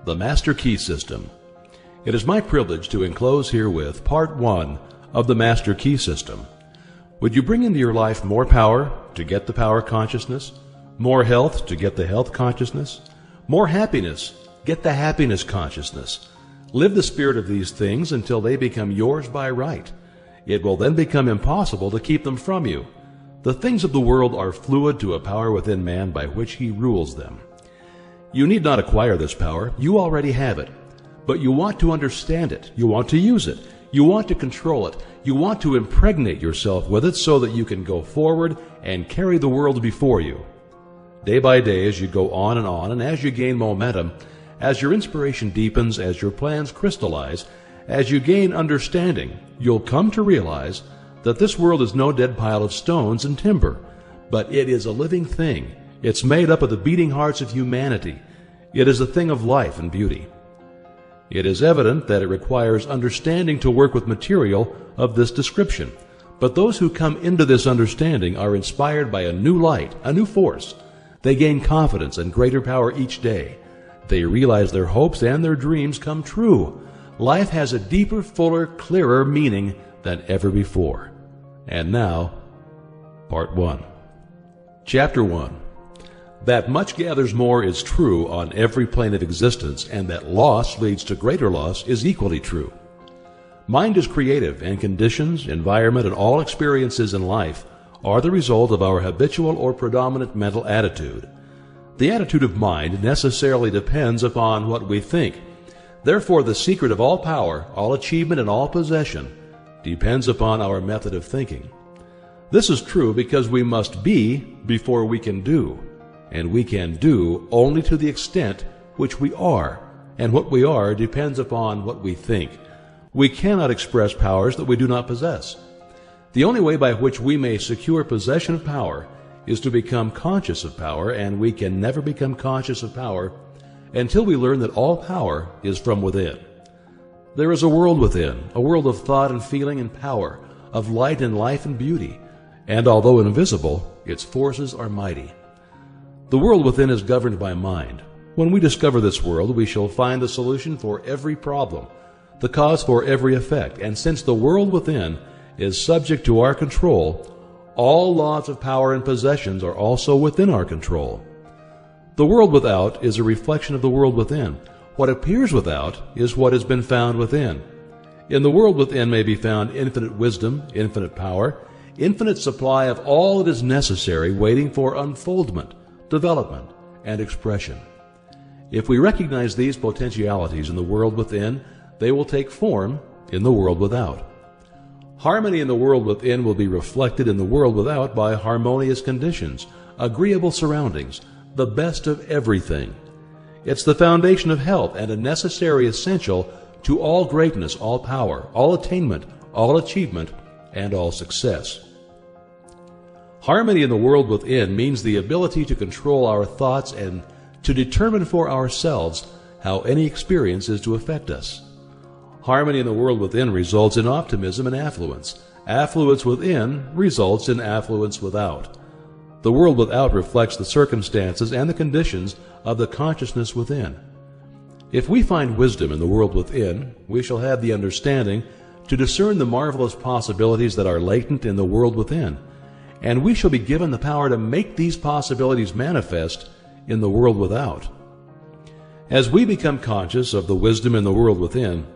The Master Key System. It is my privilege to enclose herewith Part 1 of the Master Key System. Would you bring into your life more power to get the power consciousness, more health to get the health consciousness, more happiness, get the happiness consciousness? Live the spirit of these things until they become yours by right. It will then become impossible to keep them from you. The things of the world are fluid to a power within man by which he rules them. You need not acquire this power. You already have it. But you want to understand it. You want to use it. You want to control it. You want to impregnate yourself with it so that you can go forward and carry the world before you. Day by day, as you go on, and as you gain momentum, as your inspiration deepens, as your plans crystallize, as you gain understanding, you'll come to realize that this world is no dead pile of stones and timber, but it is a living thing. It's made up of the beating hearts of humanity. It is a thing of life and beauty. It is evident that it requires understanding to work with material of this description, but those who come into this understanding are inspired by a new light, a new force. They gain confidence and greater power each day. They realize their hopes and their dreams come true. Life has a deeper, fuller, clearer meaning than ever before. And now, Part 1. Chapter 1. That much gathers more is true on every plane of existence, and that loss leads to greater loss is equally true. Mind is creative, and conditions, environment, and all experiences in life are the result of our habitual or predominant mental attitude. The attitude of mind necessarily depends upon what we think. Therefore, the secret of all power, all achievement, and all possession depends upon our method of thinking. This is true because we must be before we can do, and we can do only to the extent which we are, and what we are depends upon what we think. We cannot express powers that we do not possess. The only way by which we may secure possession of power is to become conscious of power, and we can never become conscious of power until we learn that all power is from within. There is a world within, a world of thought and feeling and power, of light and life and beauty, and although invisible, its forces are mighty. The world within is governed by mind. When we discover this world, we shall find the solution for every problem, the cause for every effect, and since the world within is subject to our control, all laws of power and possessions are also within our control. The world without is a reflection of the world within. What appears without is what has been found within. In the world within may be found infinite wisdom, infinite power, infinite supply of all that is necessary waiting for unfoldment, development, and expression. If we recognize these potentialities in the world within, they will take form in the world without. Harmony in the world within will be reflected in the world without by harmonious conditions, agreeable surroundings, the best of everything. It's the foundation of health and a necessary essential to all greatness, all power, all attainment, all achievement, and all success. Harmony in the world within means the ability to control our thoughts and to determine for ourselves how any experience is to affect us. Harmony in the world within results in optimism and affluence. Affluence within results in affluence without. The world without reflects the circumstances and the conditions of the consciousness within. If we find wisdom in the world within, we shall have the understanding to discern the marvelous possibilities that are latent in the world within, and we shall be given the power to make these possibilities manifest in the world without. As we become conscious of the wisdom in the world within,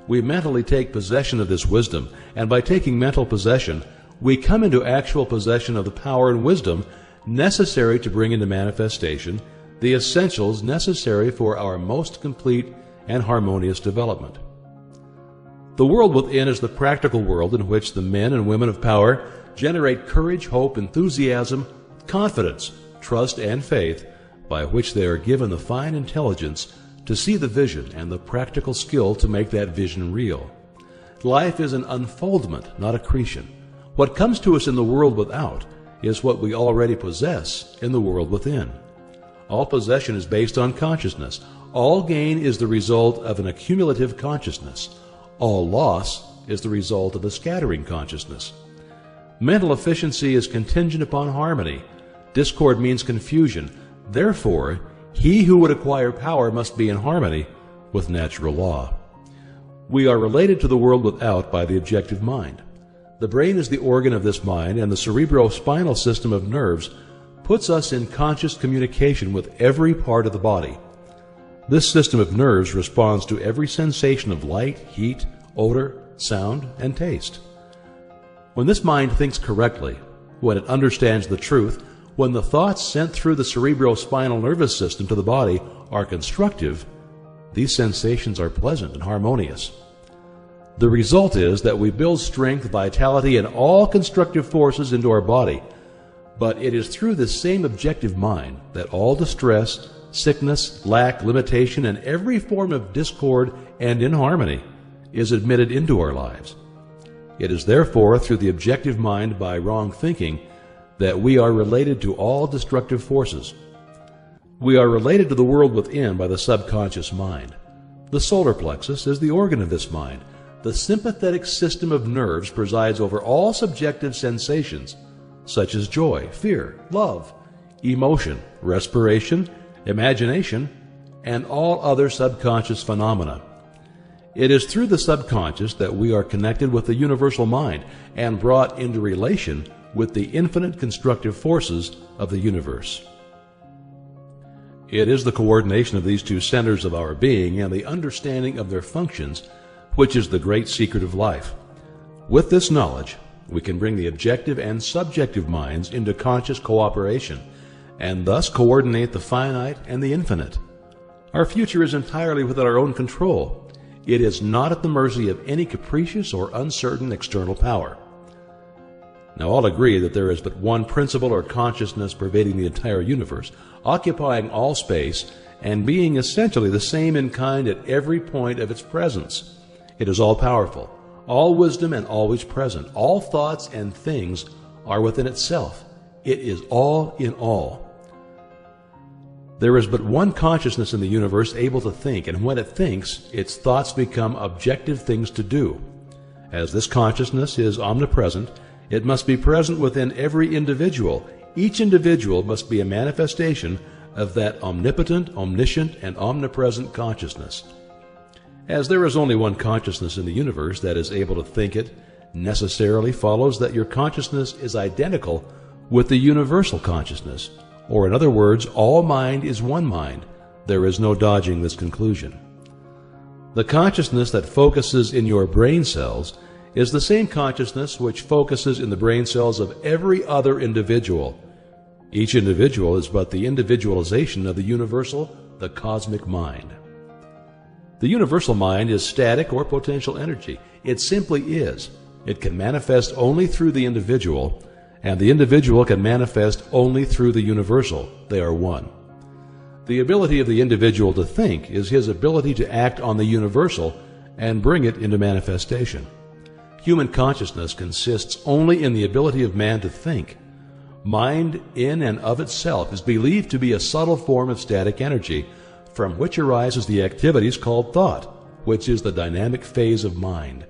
we mentally take possession of this wisdom, and by taking mental possession, we come into actual possession of the power and wisdom necessary to bring into manifestation the essentials necessary for our most complete and harmonious development. The world within is the practical world in which the men and women of power generate courage, hope, enthusiasm, confidence, trust, and faith, by which they are given the fine intelligence to see the vision and the practical skill to make that vision real. Life is an unfoldment, not accretion. What comes to us in the world without is what we already possess in the world within. All possession is based on consciousness. All gain is the result of an accumulative consciousness. All loss is the result of a scattering consciousness. Mental efficiency is contingent upon harmony. Discord means confusion. Therefore, he who would acquire power must be in harmony with natural law. We are related to the world without by the objective mind. The brain is the organ of this mind, and the cerebrospinal system of nerves puts us in conscious communication with every part of the body. This system of nerves responds to every sensation of light, heat, odor, sound, and taste. When this mind thinks correctly, when it understands the truth, when the thoughts sent through the cerebrospinal nervous system to the body are constructive, these sensations are pleasant and harmonious. The result is that we build strength, vitality, and all constructive forces into our body. But it is through this same objective mind that all distress, sickness, lack, limitation, and every form of discord and inharmony is admitted into our lives. It is therefore through the objective mind by wrong thinking that we are related to all destructive forces. We are related to the world within by the subconscious mind. The solar plexus is the organ of this mind. The sympathetic system of nerves presides over all subjective sensations, such as joy, fear, love, emotion, respiration, imagination, and all other subconscious phenomena. It is through the subconscious that we are connected with the universal mind and brought into relation with the infinite constructive forces of the universe. It is the coordination of these two centers of our being and the understanding of their functions which is the great secret of life. With this knowledge, we can bring the objective and subjective minds into conscious cooperation and thus coordinate the finite and the infinite. Our future is entirely within our own control. It is not at the mercy of any capricious or uncertain external power. Now, all agree that there is but one principle or consciousness pervading the entire universe, occupying all space, and being essentially the same in kind at every point of its presence. It is all-powerful, all wisdom and always present. All thoughts and things are within itself. It is all in all. There is but one consciousness in the universe able to think, and when it thinks, its thoughts become objective things to do. As this consciousness is omnipresent, it must be present within every individual. Each individual must be a manifestation of that omnipotent, omniscient, and omnipresent consciousness. As there is only one consciousness in the universe that is able to think it, necessarily follows that your consciousness is identical with the universal consciousness, or in other words, all mind is one mind. There is no dodging this conclusion. The consciousness that focuses in your brain cells is the same consciousness which focuses in the brain cells of every other individual. Each individual is but the individualization of the universal, the cosmic mind. The universal mind is static or potential energy. It simply is. It can manifest only through the individual, and the individual can manifest only through the universal. They are one. The ability of the individual to think is his ability to act on the universal and bring it into manifestation. Human consciousness consists only in the ability of man to think. Mind in and of itself is believed to be a subtle form of static energy, from which arises the activities called thought, which is the dynamic phase of mind.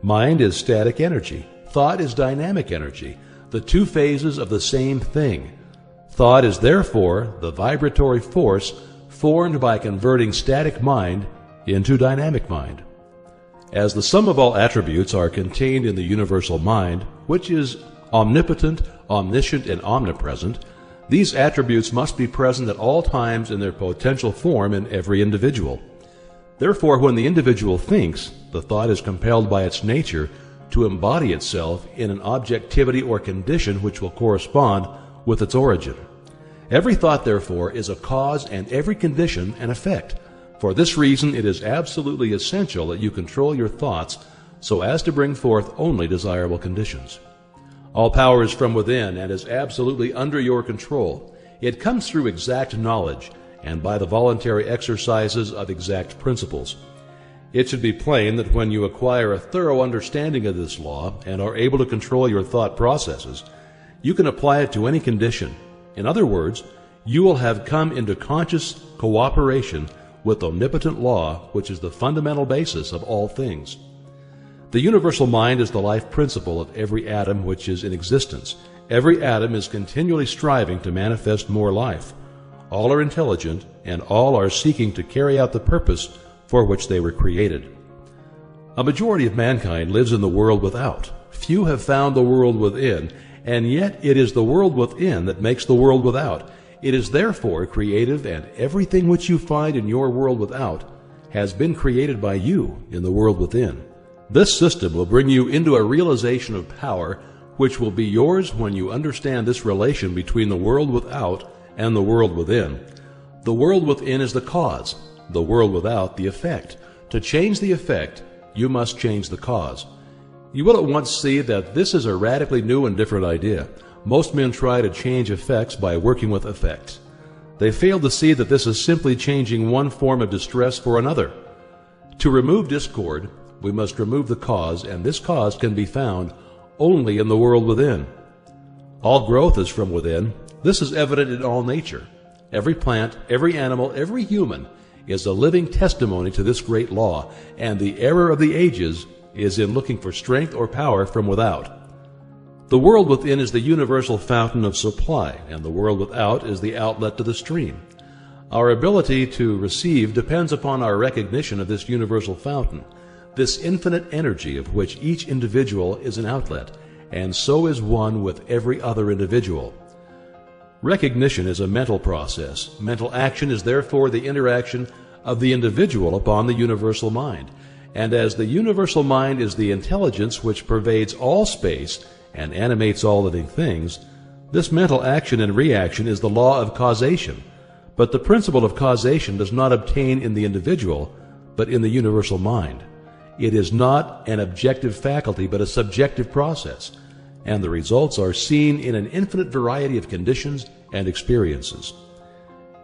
Mind is static energy. Thought is dynamic energy, the two phases of the same thing. Thought is therefore the vibratory force formed by converting static mind into dynamic mind. As the sum of all attributes are contained in the universal mind, which is omnipotent, omniscient, and omnipresent, these attributes must be present at all times in their potential form in every individual. Therefore, when the individual thinks, the thought is compelled by its nature to embody itself in an objectivity or condition which will correspond with its origin. Every thought, therefore, is a cause and every condition an effect. For this reason, it is absolutely essential that you control your thoughts so as to bring forth only desirable conditions. All power is from within and is absolutely under your control. It comes through exact knowledge and by the voluntary exercises of exact principles. It should be plain that when you acquire a thorough understanding of this law and are able to control your thought processes, you can apply it to any condition. In other words, you will have come into conscious cooperation with omnipotent law, which is the fundamental basis of all things. The universal mind is the life principle of every atom which is in existence. Every atom is continually striving to manifest more life. All are intelligent, and all are seeking to carry out the purpose for which they were created. A majority of mankind lives in the world without. Few have found the world within, and yet it is the world within that makes the world without. It is therefore creative, and everything which you find in your world without has been created by you in the world within. This system will bring you into a realization of power which will be yours when you understand this relation between the world without and the world within. The world within is the cause, the world without the effect. To change the effect, you must change the cause. You will at once see that this is a radically new and different idea. Most men try to change effects by working with effects. They fail to see that this is simply changing one form of distress for another. To remove discord, we must remove the cause, and this cause can be found only in the world within. All growth is from within. This is evident in all nature. Every plant, every animal, every human is a living testimony to this great law, and the error of the ages is in looking for strength or power from without. The world within is the universal fountain of supply, and the world without is the outlet to the stream. Our ability to receive depends upon our recognition of this universal fountain, this infinite energy of which each individual is an outlet, and so is one with every other individual. Recognition is a mental process. Mental action is therefore the interaction of the individual upon the universal mind. And as the universal mind is the intelligence which pervades all space and animates all living things, this mental action and reaction is the law of causation. But the principle of causation does not obtain in the individual, but in the universal mind. It is not an objective faculty, but a subjective process, and the results are seen in an infinite variety of conditions and experiences.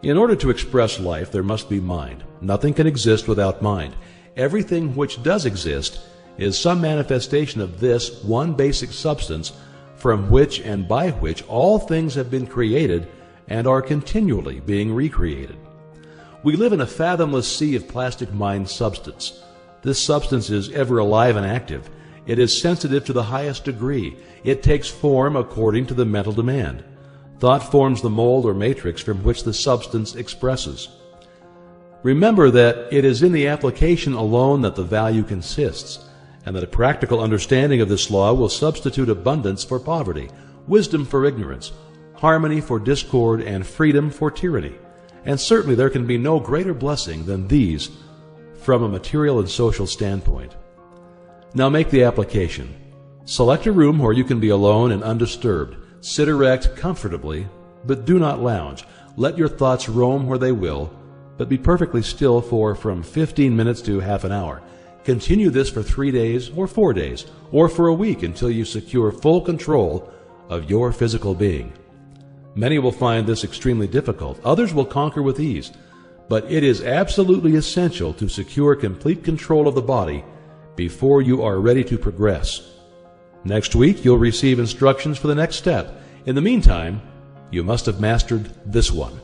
In order to express life, there must be mind. Nothing can exist without mind. Everything which does exist is some manifestation of this one basic substance from which and by which all things have been created and are continually being recreated. We live in a fathomless sea of plastic mind substance. This substance is ever alive and active. It is sensitive to the highest degree. It takes form according to the mental demand. Thought forms the mold or matrix from which the substance expresses. Remember that it is in the application alone that the value consists, and that a practical understanding of this law will substitute abundance for poverty, wisdom for ignorance, harmony for discord, and freedom for tyranny. And certainly there can be no greater blessing than these from a material and social standpoint. Now make the application. Select a room where you can be alone and undisturbed. Sit erect comfortably, but do not lounge. Let your thoughts roam where they will, but be perfectly still for from 15 minutes to half an hour. Continue this for 3 days or 4 days, or for a week until you secure full control of your physical being. Many will find this extremely difficult. Others will conquer with ease. But it is absolutely essential to secure complete control of the body before you are ready to progress. Next week, you'll receive instructions for the next step. In the meantime, you must have mastered this one.